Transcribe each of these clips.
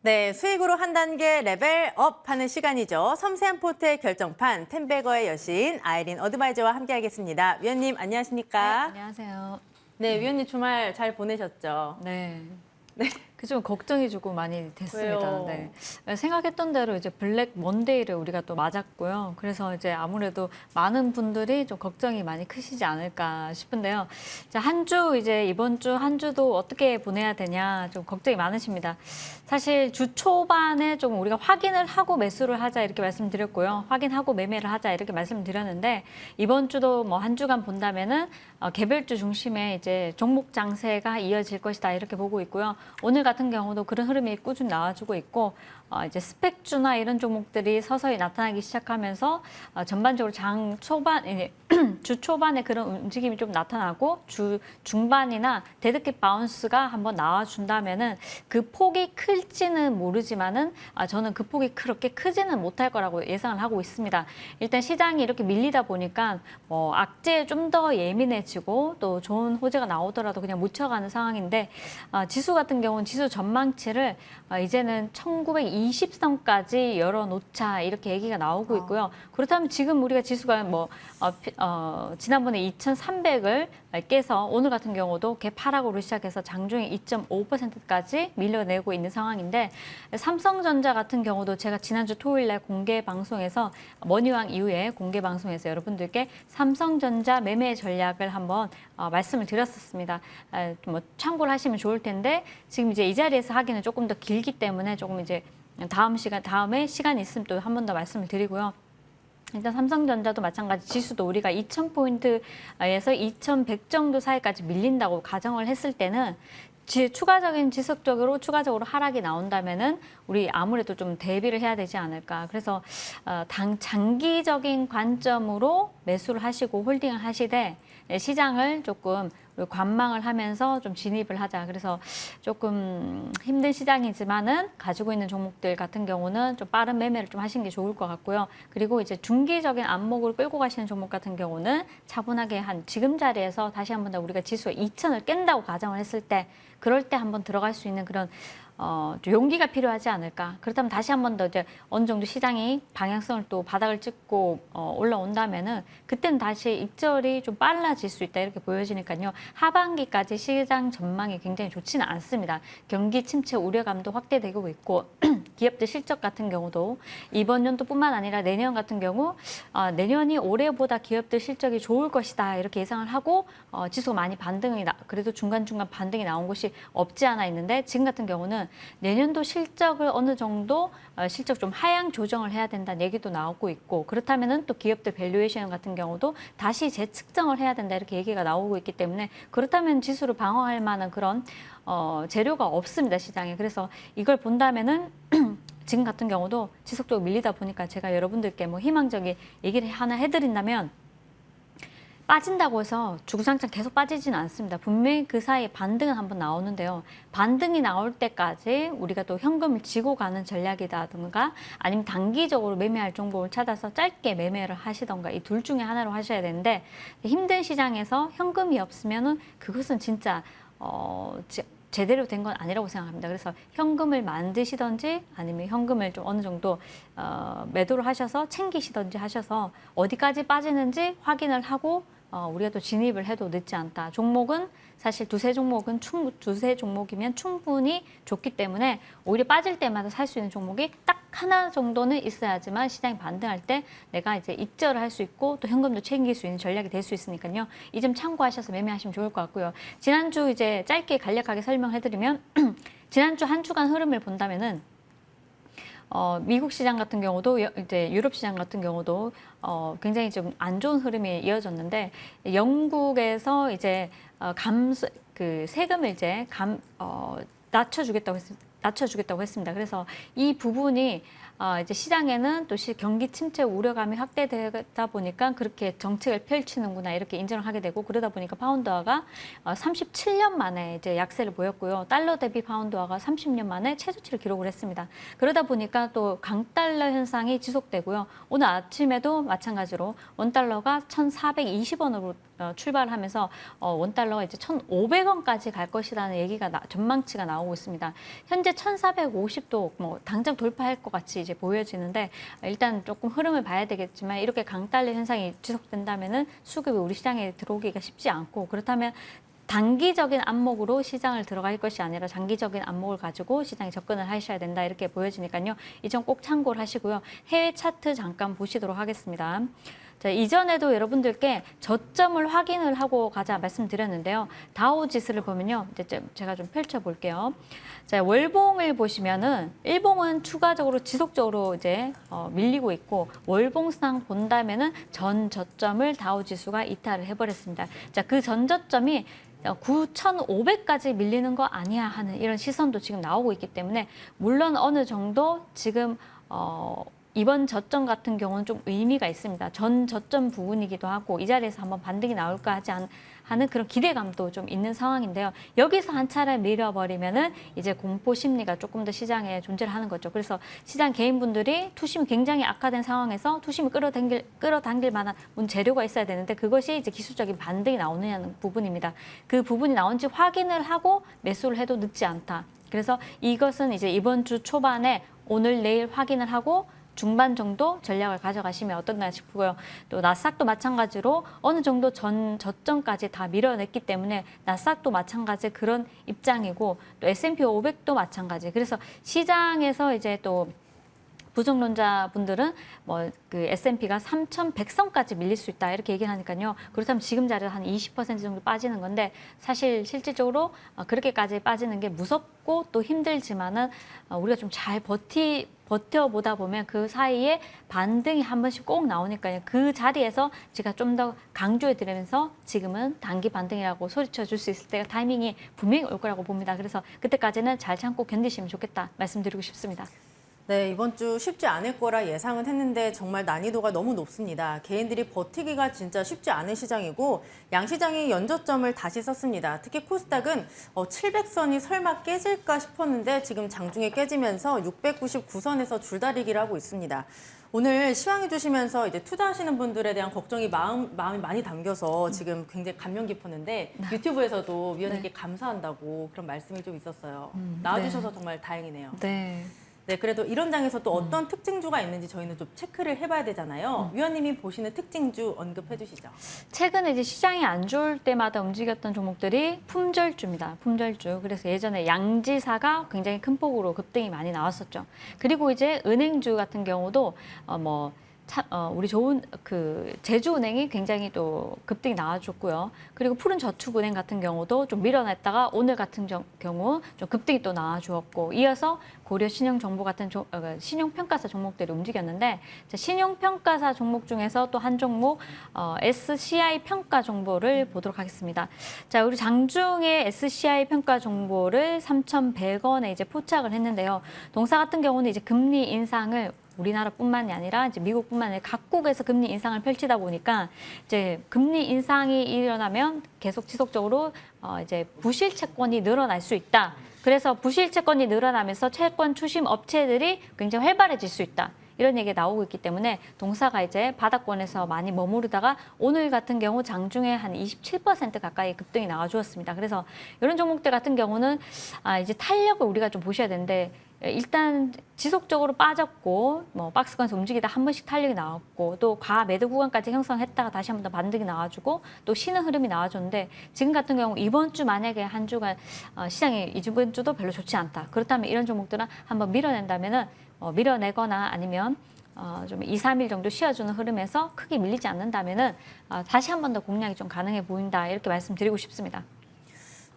네, 수익으로 한 단계 레벨업 하는 시간이죠. 섬세한 포트의 결정판, 텐베거의 여신 아이린 어드바이저와 함께하겠습니다. 위원님 안녕하십니까? 안녕하세요. 네, 위원님 주말 잘 보내셨죠? 네. 네. 그 좀 걱정이 조금 많이 됐습니다. 왜요? 네. 생각했던 대로 이제 블랙 먼데이를 우리가 또 맞았고요. 그래서 이제 아무래도 많은 분들이 좀 걱정이 많이 크시지 않을까 싶은데요. 자, 한 주 이제 이번 주 한 주도 어떻게 보내야 되냐 좀 걱정이 많으십니다. 사실 주 초반에 좀 우리가 확인을 하고 매수를 하자 이렇게 말씀드렸고요. 확인하고 매매를 하자 이렇게 말씀드렸는데 이번 주도 뭐 한 주간 본다면은 개별주 중심의 이제 종목 장세가 이어질 것이다 이렇게 보고 있고요. 오늘 같은 경우도 그런 흐름이 꾸준히 나와주고 있고 이제 스펙주나 이런 종목들이 서서히 나타나기 시작하면서 전반적으로 장 초반, 주 초반에 그런 움직임이 좀 나타나고 주 중반이나 데드캣 바운스가 한번 나와준다면은 그 폭이 클지는 모르지만은 저는 그 폭이 그렇게 크지는 못할 거라고 예상을 하고 있습니다. 일단 시장이 이렇게 밀리다 보니까 악재에 좀 더 예민해지고 또 좋은 호재가 나오더라도 그냥 묻혀가는 상황인데 지수 같은 경우는 지수 전망치를 이제는 1920선까지 열어놓자 이렇게 얘기가 나오고 있고요. 그렇다면 지금 우리가 지수가 지난번에 2300을 깨서 오늘 같은 경우도 개파락으로 시작해서 장중에 2.5%까지 밀려내고 있는 상황인데 삼성전자 같은 경우도 제가 지난주 토요일 날 공개 방송에서 머니왕 이후에 공개 방송에서 여러분들께 삼성전자 매매 전략을 한번 말씀을 드렸었습니다. 뭐 참고를 하시면 좋을 텐데 지금 이제 이 자리에서 하기는 조금 더 길기 때문에 조금 이제 다음에 시간이 있으면 또 한 번 더 말씀을 드리고요. 일단 삼성전자도 마찬가지 지수도 우리가 2000포인트에서 2100 정도 사이까지 밀린다고 가정을 했을 때는 추가적으로 하락이 나온다면은 우리 아무래도 좀 대비를 해야 되지 않을까. 그래서 장기적인 관점으로 매수를 하시고 홀딩을 하시되 시장을 조금 관망을 하면서 좀 진입을 하자. 그래서 조금 힘든 시장이지만은 가지고 있는 종목들 같은 경우는 좀 빠른 매매를 좀 하시는 게 좋을 것 같고요. 그리고 이제 중기적인 안목을 끌고 가시는 종목 같은 경우는 차분하게 한 지금 자리에서 다시 한번 더 우리가 지수가 2000을 깬다고 가정을 했을 때 그럴 때 한번 들어갈 수 있는 그런 좀 용기가 필요하지 않을까. 그렇다면 다시 한 번 더 이제 어느 정도 시장이 방향성을 또 바닥을 찍고 올라온다면은 그때는 다시 입절이 좀 빨라질 수 있다 이렇게 보여지니까요. 하반기까지 시장 전망이 굉장히 좋지는 않습니다. 경기 침체 우려감도 확대되고 있고 기업들 실적 같은 경우도 이번 연도뿐만 아니라 내년 같은 경우 내년이 올해보다 기업들 실적이 좋을 것이다 이렇게 예상을 하고 지수가 많이 그래도 중간중간 반등이 나온 곳이 없지 않아 있는데 지금 같은 경우는 내년도 실적을 어느 정도 실적 좀 하향 조정을 해야 된다는 얘기도 나오고 있고 그렇다면은 또 기업들 밸류에이션 같은 경우도 다시 재측정을 해야 된다 이렇게 얘기가 나오고 있기 때문에 그렇다면 지수를 방어할 만한 그런 재료가 없습니다 시장에. 그래서 이걸 본다면은 지금 같은 경우도 지속적으로 밀리다 보니까 제가 여러분들께 뭐 희망적인 얘기를 하나 해드린다면 빠진다고 해서 주구장창 계속 빠지지는 않습니다. 분명히 그 사이에 반등은 한번 나오는데요. 반등이 나올 때까지 우리가 또 현금을 쥐고 가는 전략이라든가 아니면 단기적으로 매매할 종목을 찾아서 짧게 매매를 하시던가 이 둘 중에 하나로 하셔야 되는데 힘든 시장에서 현금이 없으면은 그것은 진짜 제대로 된 건 아니라고 생각합니다. 그래서 현금을 만드시던지 아니면 현금을 좀 어느 정도 매도를 하셔서 챙기시던지 하셔서 어디까지 빠지는지 확인을 하고 우리가 또 진입을 해도 늦지 않다. 종목은 사실 두세 종목이면 충분히 좋기 때문에 오히려 빠질 때마다 살 수 있는 종목이 딱 하나 정도는 있어야지만 시장이 반등할 때 내가 이제 입절을 할 수 있고 또 현금도 챙길 수 있는 전략이 될 수 있으니까요. 이 점 참고하셔서 매매하시면 좋을 것 같고요. 지난주 이제 짧게 간략하게 설명해드리면 지난주 한 주간 흐름을 본다면은 미국 시장 같은 경우도 이제 유럽 시장 같은 경우도 굉장히 좀 안 좋은 흐름이 이어졌는데 영국에서 이제 세금을 이제 낮춰주겠다고 했습니다. 그래서 이 부분이 이제 시장에는 또 경기 침체 우려감이 확대되다 보니까 그렇게 정책을 펼치는구나 이렇게 인정을 하게 되고 그러다 보니까 파운드화가 37년 만에 이제 약세를 보였고요. 달러 대비 파운드화가 30년 만에 최저치를 기록을 했습니다. 그러다 보니까 또 강달러 현상이 지속되고요. 오늘 아침에도 마찬가지로 원달러가 1,420원으로 출발하면서 원달러가 이제 1,500원까지 갈 것이라는 얘기가 전망치가 나오고 있습니다. 현재 1,450도 뭐 당장 돌파할 것 같이 이제 보여지는데 일단 조금 흐름을 봐야 되겠지만 이렇게 강달러 현상이 지속된다면은 수급이 우리 시장에 들어오기가 쉽지 않고 그렇다면 단기적인 안목으로 시장을 들어갈 것이 아니라 장기적인 안목을 가지고 시장에 접근을 하셔야 된다 이렇게 보여지니까요. 이 점 꼭 참고를 하시고요. 해외 차트 잠깐 보시도록 하겠습니다. 자, 이전에도 여러분들께 저점을 확인을 하고 가자 말씀드렸는데요. 다우 지수를 보면요. 이제 제가 좀 펼쳐볼게요. 자, 월봉을 보시면은 일봉은 추가적으로 지속적으로 이제 밀리고 있고 월봉상 본다면은 전 저점을 다우 지수가 이탈을 해버렸습니다. 자, 그 전 저점이 9,500까지 밀리는 거 아니야 하는 이런 시선도 지금 나오고 있기 때문에 물론 어느 정도 지금 이번 저점 같은 경우는 좀 의미가 있습니다. 전 저점 부분이기도 하고 이 자리에서 한번 반등이 나올까 하는 그런 기대감도 좀 있는 상황인데요. 여기서 한 차례 밀어버리면은 이제 공포 심리가 조금 더 시장에 존재를 하는 거죠. 그래서 시장 개인분들이 투심이 굉장히 악화된 상황에서 투심을 끌어당길 만한 재료가 있어야 되는데 그것이 이제 기술적인 반등이 나오느냐는 부분입니다. 그 부분이 나온지 확인을 하고 매수를 해도 늦지 않다. 그래서 이것은 이제 이번 주 초반에 오늘 내일 확인을 하고 중반 정도 전략을 가져가시면 어떻나 싶고요. 또 나스닥도 마찬가지로 어느 정도 전 저점까지 다 밀어냈기 때문에 나스닥도 마찬가지 그런 입장이고 또 S&P 500도 마찬가지. 그래서 시장에서 이제 또 부정론자 분들은 뭐 그 S&P가 3,100선까지 밀릴 수 있다 이렇게 얘기를 하니까요. 그렇다면 지금 자리에서 한 20% 정도 빠지는 건데 사실 실질적으로 그렇게까지 빠지는 게 무섭고 또 힘들지만은 우리가 좀 잘 버텨보다 보면 그 사이에 반등이 한 번씩 꼭 나오니까요. 그 자리에서 제가 좀 더 강조해 드리면서 지금은 단기 반등이라고 소리쳐 줄 수 있을 때가 타이밍이 분명히 올 거라고 봅니다. 그래서 그때까지는 잘 참고 견디시면 좋겠다 말씀드리고 싶습니다. 네, 이번 주 쉽지 않을 거라 예상은 했는데 정말 난이도가 너무 높습니다. 개인들이 버티기가 진짜 쉽지 않은 시장이고 양시장이 연저점을 다시 썼습니다. 특히 코스닥은 700선이 설마 깨질까 싶었는데 지금 장중에 깨지면서 699선에서 줄다리기를 하고 있습니다. 오늘 시황해 주시면서 이제 투자하시는 분들에 대한 걱정이 마음이 많이 담겨서 지금 굉장히 감명 깊었는데 유튜브에서도 위원님께 감사한다고 그런 말씀이 좀 있었어요. 나와주셔서 정말 다행이네요. 네. 네, 그래도 이런 장에서 또 어떤 특징주가 있는지 저희는 좀 체크를 해봐야 되잖아요. 위원님이 보시는 특징주 언급해 주시죠. 최근에 이제 시장이 안 좋을 때마다 움직였던 종목들이 품절주입니다. 품절주. 그래서 예전에 양지사가 굉장히 큰 폭으로 급등이 많이 나왔었죠. 그리고 이제 은행주 같은 경우도 우리 좋은 제주은행이 굉장히 또 급등이 나와줬고요. 그리고 푸른저축은행 같은 경우도 좀 밀어냈다가 오늘 같은 경우 좀 급등이 또 나와주었고 이어서 고려 신용정보 같은 신용평가사 종목들이 움직였는데 신용평가사 종목 중에서 또 한 종목 SCI 평가 정보를 보도록 하겠습니다. 자, 우리 장중에 SCI 평가 정보를 3,100원에 이제 포착을 했는데요. 동사 같은 경우는 이제 금리 인상을 우리나라뿐만이 아니라 이제 미국뿐만 아니라 각국에서 금리 인상을 펼치다 보니까 이제 금리 인상이 일어나면 계속 지속적으로 이제 부실 채권이 늘어날 수 있다. 그래서 부실 채권이 늘어나면서 채권 추심 업체들이 굉장히 활발해질 수 있다. 이런 얘기가 나오고 있기 때문에 동사가 이제 바닥권에서 많이 머무르다가 오늘 같은 경우 장중에 한 27% 가까이 급등이 나와주었습니다. 그래서 이런 종목들 같은 경우는 이제 탄력을 우리가 좀 보셔야 되는데 일단 지속적으로 빠졌고 뭐 박스권에서 움직이다 한 번씩 탄력이 나왔고 또 과매도 구간까지 형성했다가 다시 한 번 더 반등이 나와주고 또 쉬는 흐름이 나와줬는데 지금 같은 경우 이번 주 만약에 한 주간 시장이 이번 주도 별로 좋지 않다. 그렇다면 이런 종목들은 한번 밀어낸다면은 밀어내거나 아니면 좀 2, 3일 정도 쉬어주는 흐름에서 크게 밀리지 않는다면은 다시 한 번 더 공략이 좀 가능해 보인다 이렇게 말씀드리고 싶습니다.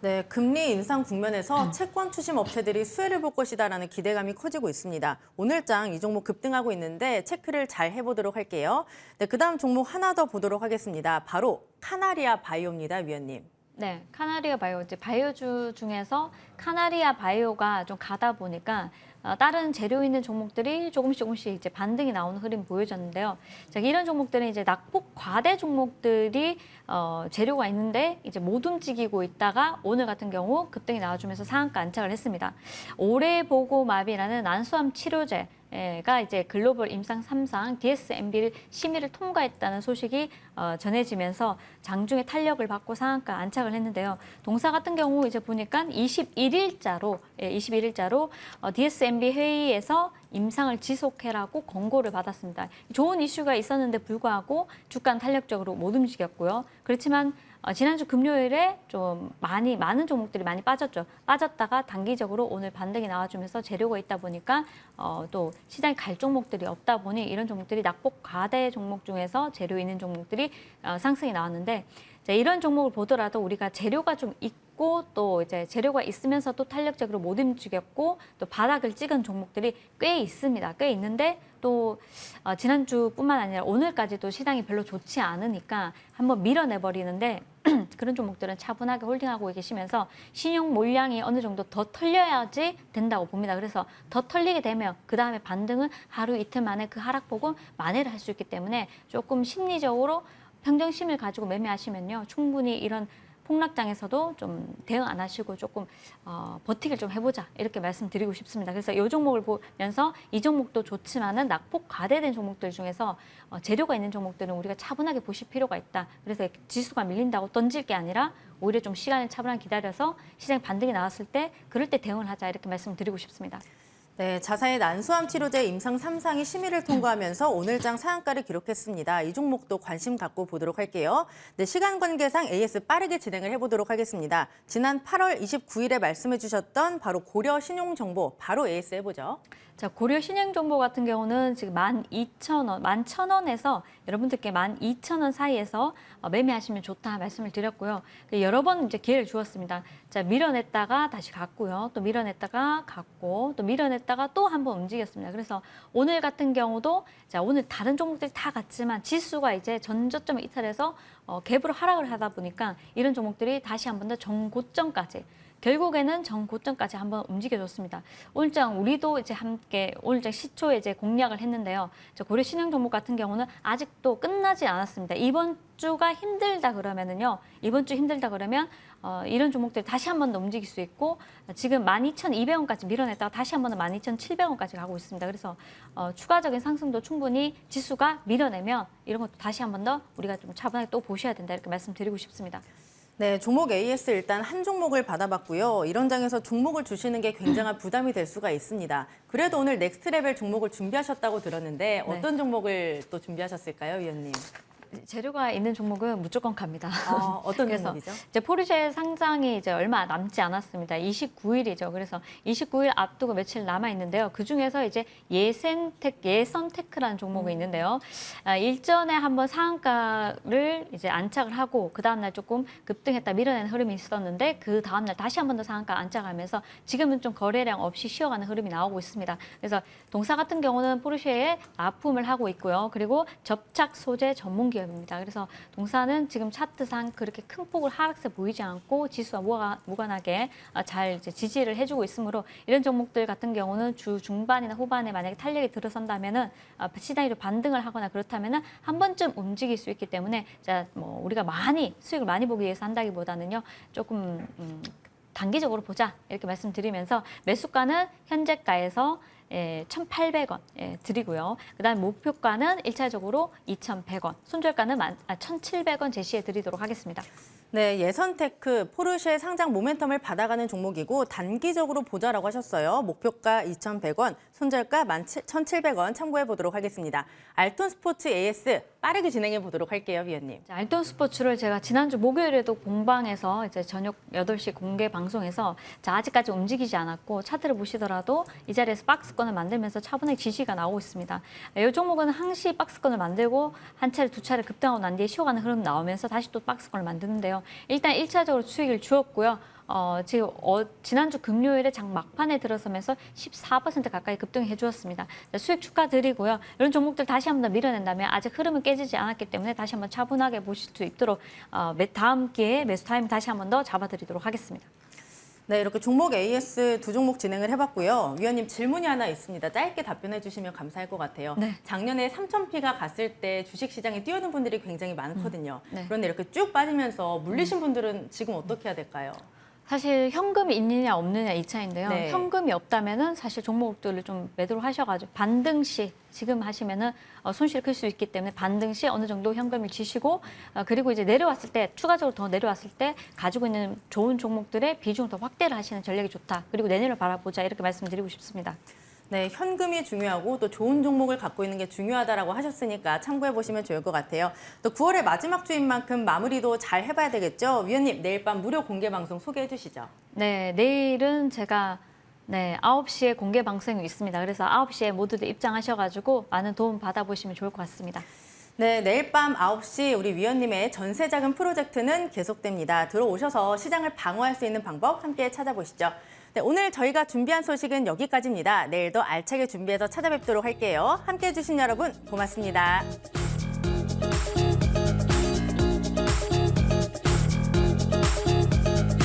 네, 금리 인상 국면에서 채권 추심 업체들이 수혜를 볼 것이다라는 기대감이 커지고 있습니다. 오늘장 이 종목 급등하고 있는데 체크를 잘 해보도록 할게요. 네, 그다음 종목 하나 더 보도록 하겠습니다. 바로 카나리아 바이오입니다, 위원님. 네, 카나리아 바이오 이제 바이오주 중에서 카나리아 바이오가 좀 가다 보니까 다른 재료 있는 종목들이 조금씩 이제 반등이 나오는 흐름 보여졌는데요. 자, 이런 종목들은 이제 낙폭 과대 종목들이 재료가 있는데 이제 못 움직이고 있다가 오늘 같은 경우 급등이 나와주면서 상한가 안착을 했습니다. 오래보고마비라는 난소암 치료제가 이제 글로벌 임상 3상 DSMB 심의를 통과했다는 소식이 전해지면서 장중에 탄력을 받고 상한가 안착을 했는데요. 동사 같은 경우 이제 보니까 21일자로 DSMB 회의에서 임상을 지속해라고 권고를 받았습니다. 좋은 이슈가 있었는데 불구하고 주가는 탄력적으로 못 움직였고요. 그렇지만 지난주 금요일에 좀 많은 종목들이 많이 빠졌죠. 빠졌다가 단기적으로 오늘 반등이 나와주면서 재료가 있다 보니까 또 시장에 갈 종목들이 없다 보니 이런 종목들이 낙폭 과대 종목 중에서 재료 있는 종목들이 상승이 나왔는데 이런 종목을 보더라도 우리가 재료가 좀 있고 또 이제 재료가 있으면서 또 탄력적으로 못 움직였고 또 바닥을 찍은 종목들이 꽤 있습니다. 꽤 있는데 또 지난주뿐만 아니라 오늘까지도 시장이 별로 좋지 않으니까 한번 밀어내버리는데 그런 종목들은 차분하게 홀딩하고 계시면서 신용 몰량이 어느 정도 더 털려야지 된다고 봅니다. 그래서 더 털리게 되면 그 다음에 반등은 하루 이틀 만에 그 하락폭은 만회를 할 수 있기 때문에 조금 심리적으로 평정심을 가지고 매매하시면요. 충분히 이런 폭락장에서도 좀 대응 안 하시고 조금 버티기를 좀 해보자 이렇게 말씀드리고 싶습니다. 그래서 이 종목을 보면서 이 종목도 좋지만은 낙폭 과대된 종목들 중에서 재료가 있는 종목들은 우리가 차분하게 보실 필요가 있다. 그래서 지수가 밀린다고 던질 게 아니라 오히려 좀 시간을 차분하게 기다려서 시장 반등이 나왔을 때 그럴 때 대응을 하자 이렇게 말씀드리고 싶습니다. 네, 자사의 난소암 치료제 임상 3상이 심의를 통과하면서 오늘장 상한가를 기록했습니다. 이 종목도 관심 갖고 보도록 할게요. 네, 시간 관계상 AS 빠르게 진행을 해보도록 하겠습니다. 지난 8월 29일에 말씀해 주셨던 바로 고려 신용정보, 바로 AS 해보죠. 자, 고려 신용정보 같은 경우는 지금 12,000원, 11,000원에서 여러분들께 12,000원 사이에서 매매하시면 좋다 말씀을 드렸고요. 여러 번 이제 기회를 주었습니다. 자, 밀어냈다가 다시 갔고요. 또 밀어냈다가 갔고, 또 밀어냈다가 또 한 번 움직였습니다. 그래서 오늘 같은 경우도 자, 오늘 다른 종목들이 다 갔지만 지수가 이제 전저점을 이탈해서 갭으로 하락을 하다 보니까 이런 종목들이 다시 한 번 더 정고점까지 결국에는 정고점까지 한번 움직여줬습니다. 오늘장 우리도 이제 함께 오늘장 시초에 이제 공략을 했는데요. 고려 신용 종목 같은 경우는 아직도 끝나지 않았습니다. 이번 주가 힘들다 그러면은요. 이번 주 힘들다 그러면 이런 종목들 다시 한 번 더 움직일 수 있고 지금 12,200원까지 밀어냈다가 다시 한 번 더 12,700원까지 가고 있습니다. 그래서 추가적인 상승도 충분히 지수가 밀어내면 이런 것도 다시 한 번 더 우리가 좀 차분하게 또 보셔야 된다 이렇게 말씀드리고 싶습니다. 네, 종목 AS 일단 한 종목을 받아봤고요. 이런 장에서 종목을 주시는 게 굉장한 부담이 될 수가 있습니다. 그래도 오늘 넥스트 레벨 종목을 준비하셨다고 들었는데 어떤 종목을 또 준비하셨을까요, 위원님? 재료가 있는 종목은 무조건 갑니다. 어떤 그래서 종목이죠? 이제 포르쉐 상장이 이제 얼마 남지 않았습니다. 29일이죠. 그래서 29일 앞두고 며칠 남아 있는데요. 그 중에서 이제 예선테크라는 종목이 있는데요. 일전에 한번 상한가를 이제 안착을 하고 그 다음 날 조금 급등했다 밀어내는 흐름이 있었는데 그 다음 날 다시 한 번 더 상한가 안착하면서 지금은 좀 거래량 없이 쉬어가는 흐름이 나오고 있습니다. 그래서 동사 같은 경우는 포르쉐에 납품을 하고 있고요. 그리고 접착 소재 전문 기업입니다. 그래서 동사는 지금 차트상 그렇게 큰 폭을 하락세 보이지 않고 지수와 무관하게 잘 이제 지지를 해주고 있으므로 이런 종목들 같은 경우는 주 중반이나 후반에 만약에 탄력이 들어선다면은 시장이 반등을 하거나 그렇다면은 한 번쯤 움직일 수 있기 때문에 자, 뭐 우리가 수익을 많이 보기 위해서 한다기보다는요 조금 단기적으로 보자 이렇게 말씀드리면서 매수가는 현재가에서 1,800원 드리고요. 그다음 목표가는 1차적으로 2,100원, 손절가는 1,700원 제시해 드리도록 하겠습니다. 네, 예선테크 포르쉐 상장 모멘텀을 받아가는 종목이고 단기적으로 보자라고 하셨어요. 목표가 2,100원, 손절가 1,700원 참고해 보도록 하겠습니다. 알톤 스포츠 AS 빠르게 진행해 보도록 할게요, 위원님. 알톤 스포츠를 제가 지난주 목요일에도 공방에서 이제 저녁 8시 공개 방송에서 자, 아직까지 움직이지 않았고 차트를 보시더라도 이 자리에서 박스권을 만들면서 차분하게 지지가 나오고 있습니다. 이 종목은 항시 박스권을 만들고 한 차례 두 차례 급등하고 난 뒤에 쉬어가는 흐름 나오면서 다시 또 박스권을 만드는데요. 일단 1차적으로 수익을 주었고요. 지금 지난주 금요일에 장 막판에 들어서면서 14% 가까이 급등해 주었습니다. 수익 축하드리고요. 이런 종목들 다시 한번 더 밀어낸다면 아직 흐름은 깨지지 않았기 때문에 다시 한번 차분하게 보실 수 있도록 다음 기회에 매수 타임 다시 한번 더 잡아드리도록 하겠습니다. 네, 이렇게 종목 AS 두 종목 진행을 해봤고요. 위원님 질문이 하나 있습니다. 짧게 답변해 주시면 감사할 것 같아요. 네. 작년에 3,000피가 갔을 때 주식시장에 뛰어든 분들이 굉장히 많거든요. 네. 그런데 이렇게 쭉 빠지면서 물리신 분들은 지금 어떻게 해야 될까요? 사실 현금이 있느냐 없느냐 이 차인데요. 네. 현금이 없다면은 사실 종목들을 좀 매도를 하셔가지고 반등 시 지금 하시면은 손실이 클 수 있기 때문에 반등 시 어느 정도 현금을 지시고 그리고 이제 내려왔을 때 추가적으로 더 내려왔을 때 가지고 있는 좋은 종목들의 비중을 더 확대를 하시는 전략이 좋다. 그리고 내년을 바라보자 이렇게 말씀드리고 싶습니다. 네, 현금이 중요하고 또 좋은 종목을 갖고 있는 게 중요하다라고 하셨으니까 참고해 보시면 좋을 것 같아요. 또 9월의 마지막 주인 만큼 마무리도 잘 해봐야 되겠죠? 위원님, 내일 밤 무료 공개 방송 소개해 주시죠. 네, 내일은 제가 9시에 공개 방송이 있습니다. 그래서 9시에 모두들 입장하셔가지고 많은 도움 받아보시면 좋을 것 같습니다. 네, 내일 밤 9시 우리 위원님의 전세자금 프로젝트는 계속됩니다. 들어오셔서 시장을 방어할 수 있는 방법 함께 찾아보시죠. 네, 오늘 저희가 준비한 소식은 여기까지입니다. 내일도 알차게 준비해서 찾아뵙도록 할게요. 함께해 주신 여러분 고맙습니다.